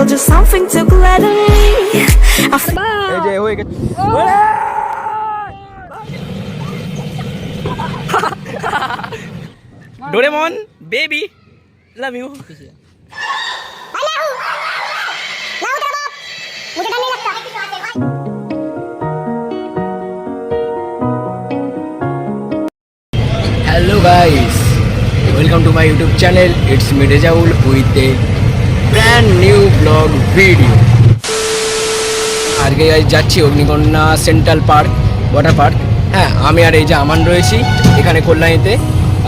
just something to gladden me. এই যে হয়ে গেছে Doraemon baby love you. Hello guys, welcome to my YouTube channel. It's me Rezaul with a brand new vlog video. আজকে যাচ্ছি Agnikanya central park, water park. হ্যাঁ, আমি আর এই যে আমান রয়েছি এখানে কল্যাণীতে।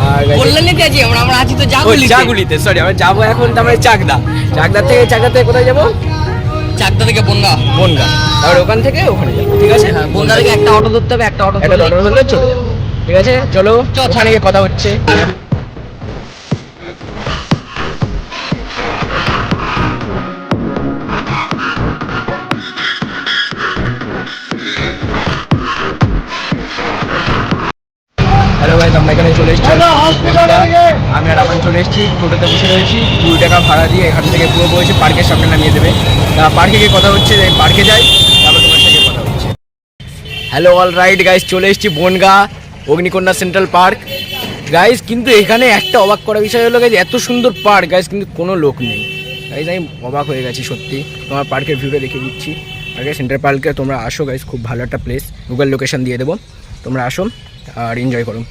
আর কল্যাণীতে আছি আমরা আছি তো জাগুলিতে, সরি আমরা যাবো এখন তারপরে চাকদা থেকে কোথায় যাবো? চাকদা থেকে বনগা। তারপরে ওখান থেকে ওখানে যাবো, ঠিক আছে? হ্যাঁ, বনগা থেকে একটা অটো ধরতে হবে, একটা অটো ধরলে চলে যাবো, ঠিক আছে? চলো ওখানে গিয়ে কথা হচ্ছে। হ্যালো ভাই, আমরা এখানে চলে এসেছি। আমি আর আমার চলে এসেছি, টোটোতে বসে রয়েছি। 2 টাকা ভাড়া দিয়ে এখান থেকে পুরো বসে পার্কের সামনে নামিয়ে দেবে। পার্কে গিয়ে কথা হচ্ছে, পার্কে যাই, তারপর তোমার সাথে কথা হচ্ছে। হ্যালো অল রাইট গাইস, চলে এসেছি বনগা অগ্নিকন্যা সেন্ট্রাল পার্ক গাইস। কিন্তু এখানে একটা অবাক করা বিষয় হলো গাইস, এত সুন্দর পার্ক গাইস কিন্তু কোনো লোক নেই গাইস। আমি অবাক হয়ে গেছি সত্যি। তোমার পার্কের ভিউটা দেখে দিচ্ছি। পার্কের সেন্ট্রাল পার্কে তোমরা আসো গাইস, খুব ভালো একটা প্লেস। গুগল লোকেশন দিয়ে দেবো, তোমরা আসো আর এনজয় করো।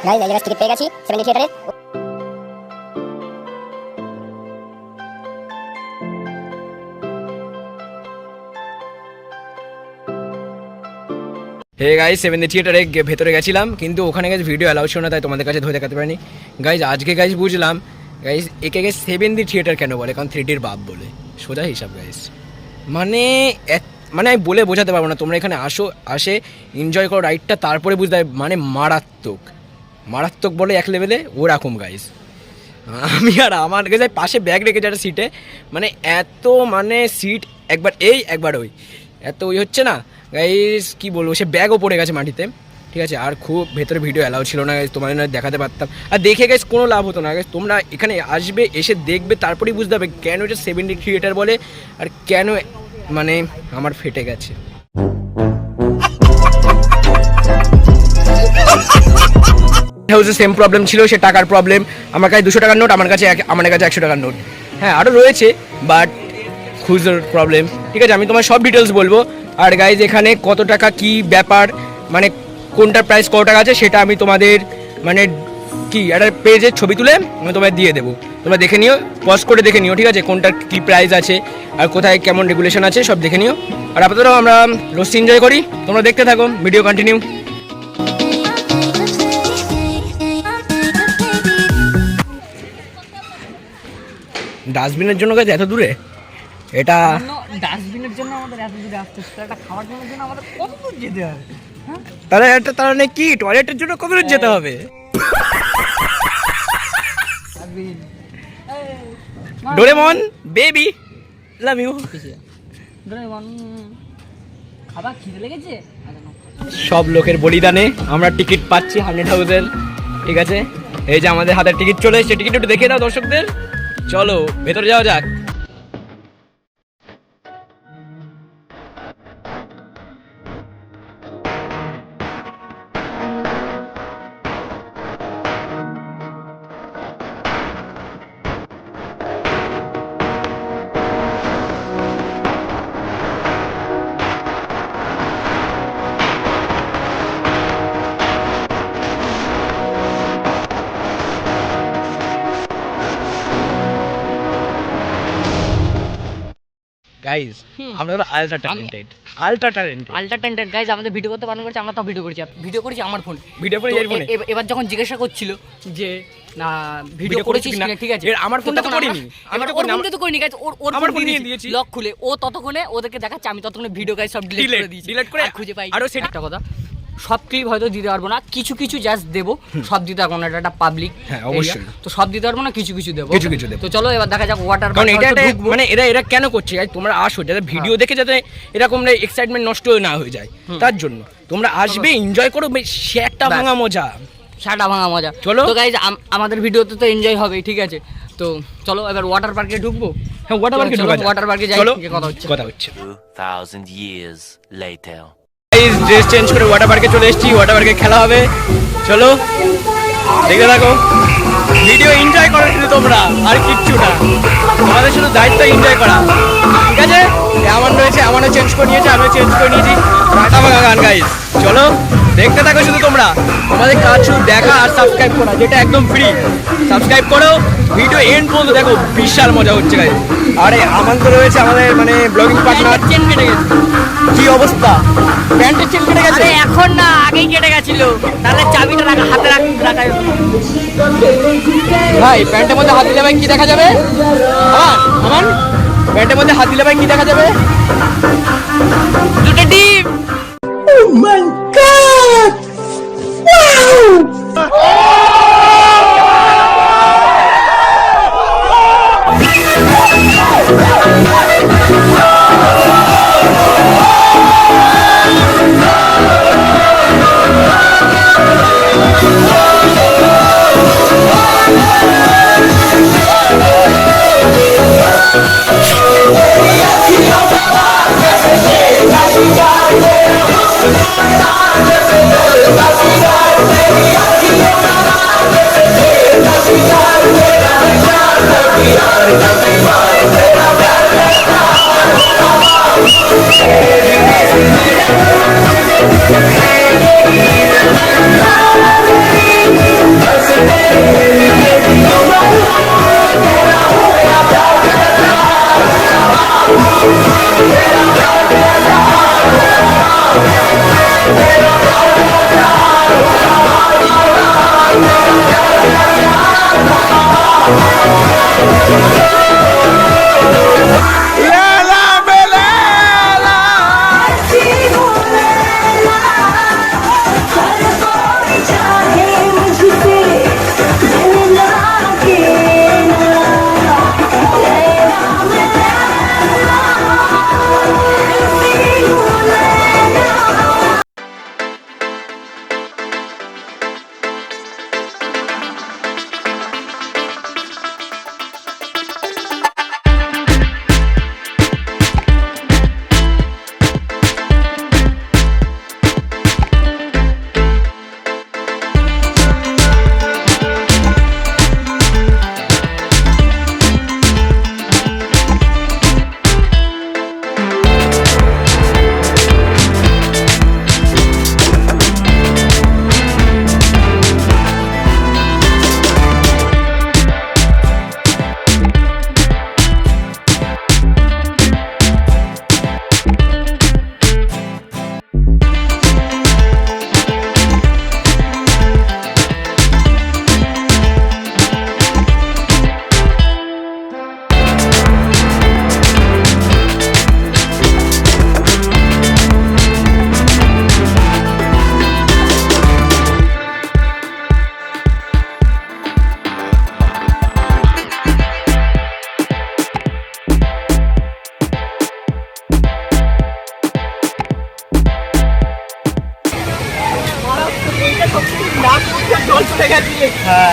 গাইস, এই জায়গায় টিকিট পেয়ে গেছি 70 থিয়েটারে। হে গাইস, 70 থিয়েটারে ভেতরে গেছিলাম, কিন্তু ওখানে গাইস ভিডিও অ্যালাউ ছিল না, তাই তোমাদের কাছে ধরে দেখাতে পারিনি গাইস। আজকে গাইস বুঝলাম গাইস একে গাইস 70 থিয়েটার কেন বলে, কারণ 3Dর বাপ বলে। সোজা হিসাব গাইস, মানে আমি বলে বোঝাতে পারবো না। তোমরা এখানে আসে এনজয় করো রাইডটা, তারপরে বুঝতে হবে মানে মারাত্মক বলে এক লেভেলে ওরকম গাইস। আমি আর আমার গাইস পাশে ব্যাগ রেখেছে একটা সিটে, মানে এত মানে সিট একবার ওই এত ওই হচ্ছে না গাইস, কি বলবো, সে ব্যাগও পড়ে গেছে মাটিতে, ঠিক আছে? আর খুব ভেতরে ভিডিও অ্যালাউ ছিল না গাইস, তোমাদের দেখাতে পারতাম। আর দেখে গাইস কোনো লাভ হতো না গাইস। তোমরা এখানে আসবে, এসে দেখবে, তারপরেই বুঝতে হবে কেন এটা 70 থিয়েটার বলে আর কেন মানে আমার ফেটে গেছে। হাউসে সেম প্রবলেম ছিল, সে টাকার প্রবলেম। আমার কাছে 200 টাকার নোট, আমার কাছে 100 টাকার নোট। হ্যাঁ, আরও রয়েছে, বাট খুচরোর প্রবলেম, ঠিক আছে? আমি তোমার সব ডিটেলস বলবো। আর গাইজ এখানে কত টাকা কি ব্যাপার, মানে কোনটার প্রাইস কত টাকা আছে, সেটা আমি তোমাদের মানে কি একটা পেজের ছবি তুলে আমি তোমায় দিয়ে দেবো। তোমরা দেখে নিও, পজ করে দেখে নিও, ঠিক আছে? কোনটার কী প্রাইস আছে আর কোথায় কেমন রেগুলেশন আছে সব দেখে নিও। আর আপাতত আমরা রোস্ট এনজয় করি, তোমরা দেখতে থাকো, ভিডিও কন্টিনিউ। ডাস্টবিনের জন্য গাইজ এত দূরে, এটা ডাস্টবিনের জন্য আমাদের এত দূরে আসতে হচ্ছে, একটা খাবার জন্য আমাদের কত দূর যেতে হবে? তাহলে কি টয়লেটের জন্য কত দূর যেতে হবে? Doraemon baby love you. খাবার খিদে লেগেছে। সব লোকের বলিদানে আমরা টিকিট পাচ্ছি 100 হাউসের, ঠিক আছে? এই যে আমাদের হাতের টিকিট চলে এসেছে, টিকিট একটু দেখে দাও দর্শকদের। চলো ভেতরে যাওয়া যাক। গাইজ আমরা তো ultra talented, ultra talent. Ultra talented guys আমাদের ভিডিও করতে বারণ করেছে, আমরা তো ভিডিও করেছি আমার ফোন। ভিডিও করে এই ফোনে এবার যখন জিজ্ঞাসা করছিল যে না ভিডিও করেছিস কিনা, ঠিক আছে আমার ফোনটা তো করিনি, আমি তো করিনি, তো করিনি গাইজ, ওর আমার ফোন ফোন দিয়ে নিয়ে দিয়েছি লক খুলে ও ততক্ষণে ওদেরকে দেখাচ্ছে, আমি ততক্ষণে ভিডিও গাইজ সব ডিলিট করে দিয়েছি, ডিলিট করে আর খুঁজে পাই। আরো সেটা একটা কথা, সব ক্লিপ হয়তো দিতে পারবো না, কিছু কিছু জাস্ট দেবো, সব দিতে পারবো না, এটা একটা পাবলিক, হ্যাঁ অবশ্যই, তো সব দিতে পারবো না, কিছু কিছু দেবো, কিছু কিছু দেবো। তো চলো এবার দেখা যাক ওয়াটার কারণ এটা মানে এরা কেন করছে গাইস, তোমরা আসো যাতে ভিডিও দেখে যাতে এরকম এক্সাইটমেন্ট নষ্ট না হয়ে যায়, তার জন্য তোমরা আসবে, এনজয় করো, শেয়ারটা ভাঙা মজা, শাটা ভাঙা মজা। চলো তো গাইজ আমাদের ভিডিওতে তো এনজয় হবে, ঠিক আছে, তো চলো এবার ওয়াটার পার্কে ঢুকবো। হ্যাঁ ওয়াটার পার্কে ঢোকা যাক, ওয়াটার পার্কে যাই, চলো কথা হচ্ছে 2000 years later. Guys dress change করে ওয়াটার পার্কে চলে এসেছি, ওয়াটার পার্কে খেলা হবে, চলো দেখে থাকো, ভিডিও এনজয় করো শুধু তোমরা, আর কিচ্ছু না, তোমাদের শুধু দায়িত্ব এনজয় করা, ঠিক আছে? এমন রয়েছে, আমারও চেঞ্জ করে নিয়েছে, আমিও চেঞ্জ করে নিয়েছি, টাটা ভাঙা গান গাইস, চলো দেখতে থাকো শুধু তোমরা, তোমাদের কাজ শুধু দেখা আর সাবস্ক্রাইব করা, যেটা একদম ফ্রি, সাবস্ক্রাইব করো, ভিডিও এন্ড পর্যন্ত দেখো, বিশাল মজা হচ্ছে গাইস। আরে আমার তো রয়েছে আমাদের মানে ব্লগিং পার্টনার, চেন কেটে গেছে, কি অবস্থা, প্যান্টের চেন কেটে গেছে? আরে এখন না, আগেই কেটে গেছিল, তাহলে চাবিটা হাতে রাখা যেত না। ভাই প্যান্টের মধ্যে হাত দিলে ভাই কি দেখা যাবে? আমার আমার প্যান্টের মধ্যে হাত দিলে ভাই কি দেখা যাবে? দুটো ডিম।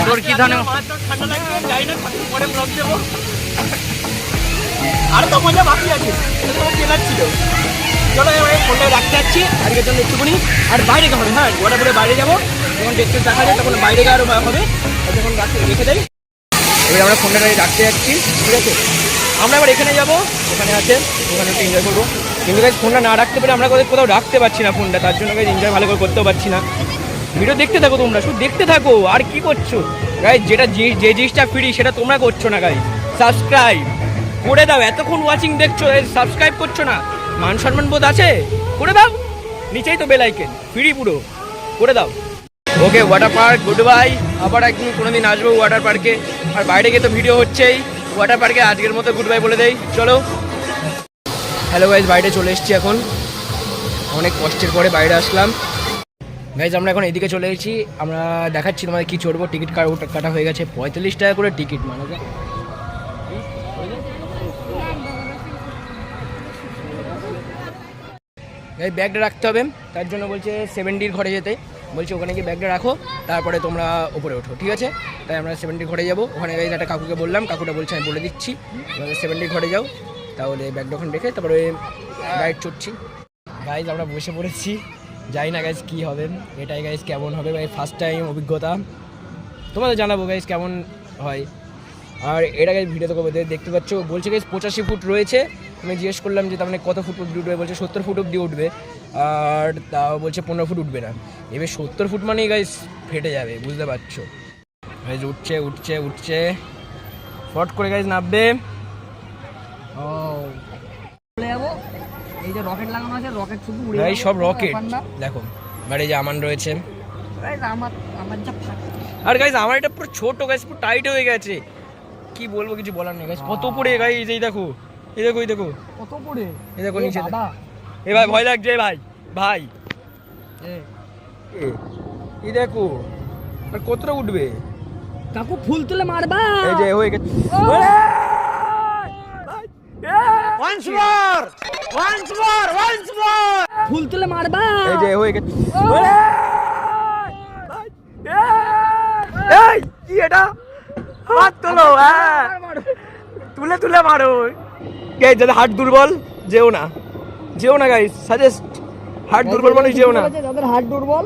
তোর কি ধরনের ঠান্ডা লাগবে, যাই না পরে ব্লগ দেবো, আর তো মজা বাকি আছে, ট্রেলার ছিল। চলো এবার ফোনটা রাখতে যাচ্ছি আজকের জন্য একটুখানি, আর বাইরে হবে, হ্যাঁ গোয়াটাপুরে বাইরে যাবো, যখন ডেটটা দেখা যায় তখন বাইরে গিয়ে আরও হবে, যখন রেখে দেয়। এবার আমরা ফোনটা রাখতে যাচ্ছি, ঠিক আছে? আমরা এবার এখানে যাবো, ওখানে আছে, ওখানে একটু এনজয় করবো, কিন্তু গাইজ ফোনটা না রাখতে পেরে আমরা কোথাও রাখতে পারছি না ফোনটা, তার জন্য গাইজ এনজয় ভালো করে করতেও পারছি না। ভিডিও দেখতে থাকো তোমরা, শুধু দেখতে থাকো, আর কি করছো গাইজ? যেটা যে জিনিসটা ফ্রি সেটা তোমরা করছো না গাইজ, সাবস্ক্রাইব করে দাও, এতক্ষণ ওয়াচিং দেখছো, সাবস্ক্রাইব করছো না, মান সম্মান বোধ আছে করে দাও, নিচেই তো বেল আইকন, ফ্রি পুরো করে দাও। ওকে ওয়াটার পার্ক গুড বাই, আবার একদিন কোনোদিন আসবো ওয়াটার পার্কে, আর বাইরে গিয়ে তো ভিডিও হচ্ছেই। ওয়াটার পার্কে আজকের মতো গুড বাই বলে দেই, চলো। হ্যালো গাইজ, বাইরে চলে এসেছি এখন, অনেক কষ্টের পরে বাইরে আসলাম। গাইজ আমরা এখন এদিকে চলে এসেছি, আমরা দেখাচ্ছি তোমাদের কি চড়বো। টিকিট কাটা হয়ে গেছে, 45 টাকা করে টিকিট, মানে এই ব্যাগটা রাখতে হবে, তার জন্য বলছে 70-র ঘরে যেতে, বলছে ওখানে গিয়ে ব্যাগটা রাখো, তারপরে তোমরা ওপরে ওঠো, ঠিক আছে। তাই আমরা 70-র ঘরে যাবো, ওখানে গাইজ একটা কাকুকে বললাম, কাকুটা বলছে আমি বলে দিচ্ছি 70-র ঘরে যাও, তাহলে ব্যাগটা ওখানে রেখে তারপরে রাইড চড়ছি। গাইজ আমরা বসে পড়েছি, জানি না গাইজ কী হবে, এটাই গাইজ কেমন হবে, ভাই ফার্স্ট টাইম অভিজ্ঞতা, তোমাদের জানাবো গাইজ কেমন হয়। আর এটা গাইজ ভিডিও তো দেখতে পাচ্ছ, বলছে গাইজ 85 ফুট রয়েছে। আমি জিজ্ঞেস করলাম যে তার মানে কত ফুট অব্দি উঠবে, বলছে 70 ফুট অব্দি উঠবে, আর তাও বলছে 15 ফুট উঠবে না। এবার 70 ফুট মানেই গাইজ ফেটে যাবে, বুঝতে পারছো। গাইজ উঠছে উঠছে উঠছে, ফট করে গাইজ নামবে। ও চলে যাবো, এই যে রকেট লাগানো আছে, রকেট শুধু উড়ে গাইজ যাবে, সব কোনো রকেট ব্যাপার না। দেখো, বাড়ি যে আমান রয়েছে। গাইস আমার যা ফাটা, আর গাইজ আমার এটা পুরো ছোট গাইজ, পুরো টাইট হয়ে গেছে, কি বলবো কিছু বলার নেই গাইজ। কত পড়ে গাইজ, এই দেখো এই দেখো এই দেখো কত পড়ে, এই দেখো নিচে বাবা এ ভাই ভয় লাগছে ভাই ভাই, এ এই দেখো আর কতটা উঠবে। কাকু ফুল তুলে মারবা, এই যে হয়ে গেছে, ফুল তুলে মারবা, এই যে হয়ে গেছে। এই কি এটা, হাত তোলো, হ্যাঁ তুলে তুলে মারো। গাইজ যাদের হার্ট দুর্বল যেও না, যেও না গাইজ, সাজেস্ট, হার্ট দুর্বল মানুষ যেও না, যাদের হাত দুর্বল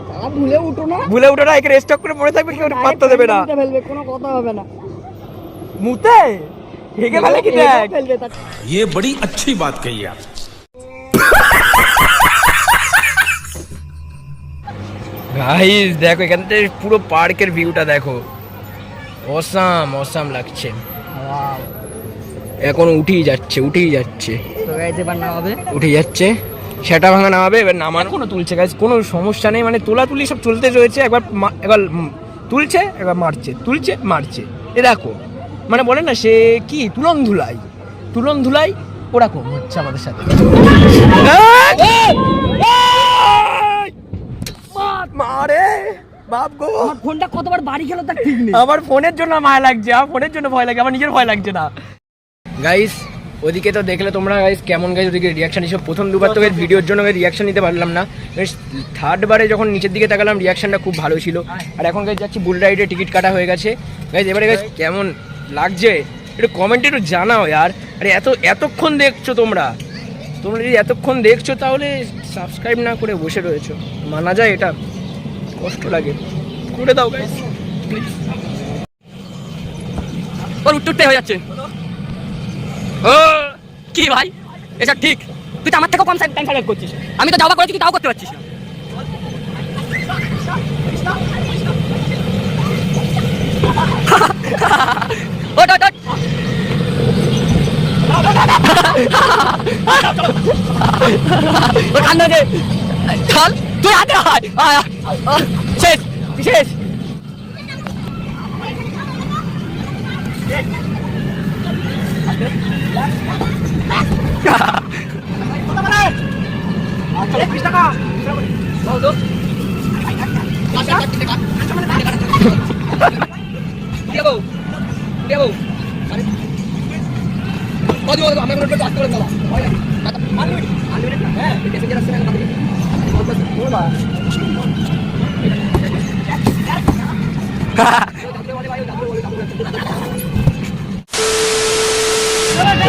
তারা ভুলে উঠো না, ভুলে উঠো না, একে স্টক করে পড়ে থাকবে, কেউ পাত্তা দেবে না, ফেলবে, কোনো কথা হবে না, মুতে হেগে ফেলে কি দেখ। ফেলবে তা ये बड़ी अच्छी बात कही आप। গাইস দেখো এখান থেকে পুরো পার্কের ভিউটা দেখো, অসাম অসাম লাগছে। এখন উঠেই যাচ্ছে উঠেই যাচ্ছে, তো গাইস এবার না হবে, উঠে যাচ্ছে, সেটা ভাঙা নামাবে, এবার নামানো কোনো তুলছে গাইস, কোনো সমস্যা নেই, মানে তোলাতুলি সব চলতে রয়েছে, একবার একবার তুলছে একবার মারছে, তুলছে মারছে, এ দেখো মানে বলে না সে কি তুলন ধুলাই ওরকম হচ্ছে আমাদের সাথে। মারে বাপ গো, আমার ফোনটা কতবার বাড়ি গেল তার ঠিক নেই, আমার ফোনের জন্য মায়া লাগছে, আমার ফোনের জন্য ভয় লাগে, আমার নিজের ভয় লাগছে না। গাইস ওদিকে তো দেখলে তোমরা গাইস কেমন গাইস ওদিকে রিয়াকশন, এসব প্রথম দুবার তো ভিডিওর জন্য রিয়াকশন নিতে পারলাম না, থার্ড বারে যখন নিচের দিকে তাকালাম রিয়াকশনটা খুব ভালো ছিল। আর এখন গাইস যাচ্ছি বুল রাইডে, টিকিট কাটা হয়ে গেছে। গাইস এবারে গাইস কেমন লাগছে একটু কমেন্টে একটু জানাও यार। আরে এতক্ষণ দেখছো তোমরা যদি এতক্ষণ দেখছো তাহলে সাবস্ক্রাইব না করে বসে রয়েছো, মানা যায় এটা, কষ্ট লাগে, করে দাও গাইস প্লিজ। ওর উঠতে হয়ে যাচ্ছে, ও কি ভাই এটা ঠিক, তুই তো আমার থেকে কম টাইম সাইড করছিস, আমি তো যাওয়া করেছি তুই তাও করতে পারছিস না। ওট ওট ওট কান্না দে, চল তুই আগে আয়, শেষ শেষ।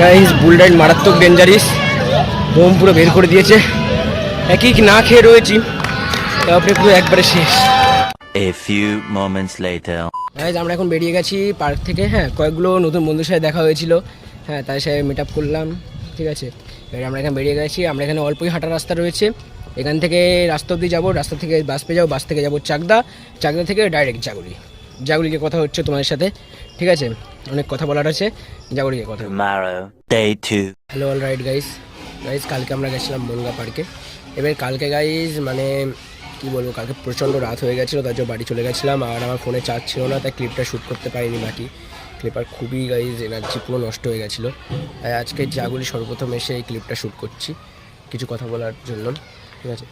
গাইস বুল রাইড মারাত্মক ডেঞ্জারিস, বোম পুরো বের করে দিয়েছে, একই না খেয়ে রয়েছি, তারপরে পুরো একবারে শেষ। A few moments later. Guys আমরা এখন বেরিয়ে গেছি পার্ক থেকে, হ্যাঁ কয়েকগুলো নতুন বন্ধুর সাথে দেখা হয়েছিল, হ্যাঁ তাদের সাথে মিট আপ করলাম, ঠিক আছে। এবার আমরা এখানে বেরিয়ে গেছি, আমরা এখানে অল্পই হাঁটার রাস্তা রয়েছে, এখান থেকে রাস্তা অব্দি যাবো, রাস্তা থেকে বাস পেয়ে যাবো, বাস থেকে যাবো চাকদা থেকে ডাইরেক্ট জাগুলিকে কথা হচ্ছে তোমাদের সাথে, ঠিক আছে, অনেক কথা বলার আছে, জাগুলিকে কথা। Tomorrow, day 2. Hello all right guys, guys কালকে আমরা গেছিলাম বনগা পার্কে। এবার কালকে গাইজ মানে কী বলবো, কালকে প্রচণ্ড রাত হয়ে গেছিলো, তার জন্য বাড়ি চলে গেছিলাম। আর আমার ফোনে চার্জ ছিল না, তাই ক্লিপটা শ্যুট করতে পারিনি। বাকি ক্লিপার খুবই গাইজ এনার্জি পুরো নষ্ট হয়ে গেছিলো। তাই আজকে জাগুলি সর্বপ্রথম এসে এই ক্লিপটা শ্যুট করছি কিছু কথা বলার জন্য, ঠিক আছে।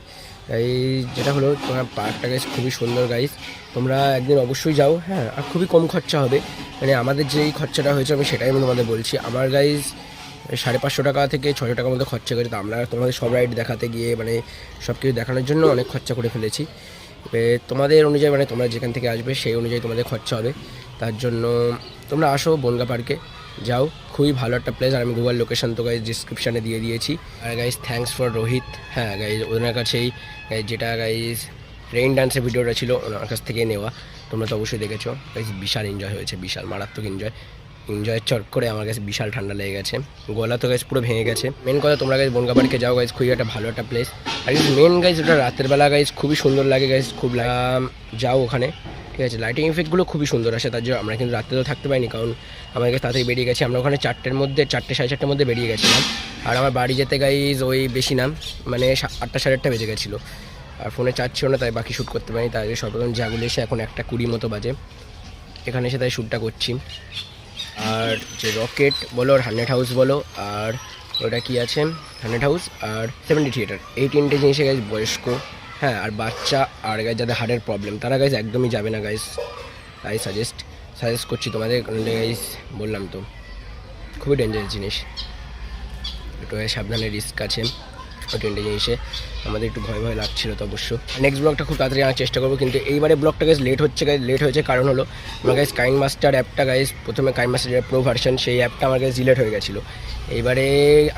এই যেটা হলো, তোমার পার্কটা গাইজ খুবই সুন্দর গাইজ, তোমরা একদিন অবশ্যই যাও। হ্যাঁ, আর খুবই কম খরচা হবে, মানে আমাদের যেই খরচাটা হয়েছে আমি সেটাই আমি তোমাদের বলছি। আমার গাইজ 550 টাকা থেকে 600 টাকার মধ্যে খরচা করে, তো আমরা তোমাদের সব রাইড দেখাতে গিয়ে মানে সব কিছু দেখানোর জন্য অনেক খরচা করে ফেলেছি। তোমাদের অনুযায়ী মানে তোমরা যেখান থেকে আসবে সেই অনুযায়ী তোমাদের খরচা হবে। তার জন্য তোমরা আসো বনগা পার্কে, যাও, খুবই ভালো একটা প্লেস। আর আমি গুগল লোকেশন তো গাইজ ডিসক্রিপশানে দিয়ে দিয়েছি। আর গাইজ থ্যাঙ্কস ফর রোহিত। হ্যাঁ গাইজ, ওনার কাছেই যেটা গাইজ রেইন ডান্সের ভিডিওটা ছিল ওনার কাছ থেকে নেওয়া, তোমরা তো অবশ্যই দেখেছো গাইজ। বিশাল এনজয় হয়েছে, বিশাল মারাত্মক এনজয় চট করে আমার কাছে বিশাল ঠান্ডা লেগে গেছে, গলা তো গাইজ পুরো ভেঙে গেছে। মেন কথা, তোমরা গাইজ বনগা পার্কে যাও গাইজ, খুবই একটা ভালো একটা প্লেস। আর মেন গাইজ ওটা রাতের বেলা গাইজ খুবই সুন্দর লাগে গাইজ, খুব যাও ওখানে, ঠিক আছে। লাইটিং ইফেক্টগুলো খুবই সুন্দর আসে, তার জন্য আমরা কিন্তু রাত্রে তো থাকতে পারিনি, কারণ আমার কাছে তাড়াতাড়ি বেরিয়ে গেছি। আমরা ওখানে 4টের মধ্যে 4টে সাড়ে 4টের মধ্যে বেরিয়ে গেছিলাম। আর আমার বাড়ি যেতে গাইজ ওই বেশি না, মানে 8টা সাড়ে 8টা বেজে গেছিলো। আর ফোনে চার্জ ছিল না, তাই বাকি শ্যুট করতে পারিনি। তাই সর্বপ্রথম জাগুলি এসে এখন 1:20 মতো বাজে, এখানে এসে তাই শ্যুটটা করছি। আর যে রকেট বলো আর 100 হাউস বলো, আর ওটা কি আছে 100 হাউস আর 70 থিয়েটার, এই 3টে জিনিসে গাইজ বয়স্ক, হ্যাঁ, আর বাচ্চা আর গাইজ যাদের হার্টের প্রবলেম তারা গাইজ একদমই যাবে না গাইজ। তাই সাজেস্ট করছি তোমাদের, গাইজ বললাম তো খুবই ডেঞ্জারাস জিনিস, একটু সাবধানে রিস্ক আছে ওই 3টে জিনিসে। আমাদের একটু ভয় লাগছিল তো অবশ্য। নেক্সট ব্লগটা খুব তাড়াতাড়ি আনার চেষ্টা করবো, কিন্তু এইবারে ব্লগটা গাইজ লেট হয়েছে কারণ হলো আমার গাইজ কাইনমাস্টার অ্যাপটা গাইজ, প্রথমে কাইনমাস্টার যেটা প্রো ভার্সন সেই অ্যাপটা আমার গাইজ ডিলেট হয়ে গেছিলো। এইবারে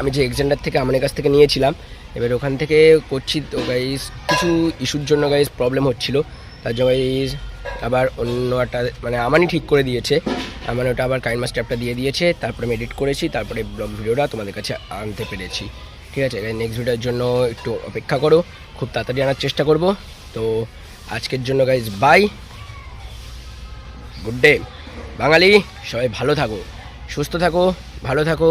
আমি যে এক্সেন্ডার থেকে আমার কাছ থেকে নিয়েছিলাম, এবার ওখান থেকে করছি তো গাইজ কিছু ইস্যুর জন্য গাইজ প্রবলেম হচ্ছিলো, তার জন্য গাইজ আবার অন্য একটা মানে আমানই ঠিক করে দিয়েছে, আমার ওটা আবার কাইনমাস্টার অ্যাপটা দিয়ে দিয়েছে। তারপরে আমি এডিট করেছি, তারপরে ব্লগ ভিডিওটা তোমাদের কাছে আনতে পেরেছি, ঠিক আছে। নেক্সট ভিডিওর জন্য একটু অপেক্ষা করো, খুব তাড়াতাড়ি আনার চেষ্টা করব। তো আজকের জন্য গাইজ বাই, গুড ডে বাঙালি, সবাই ভালো থাকো, সুস্থ থাকো, ভালো থাকো।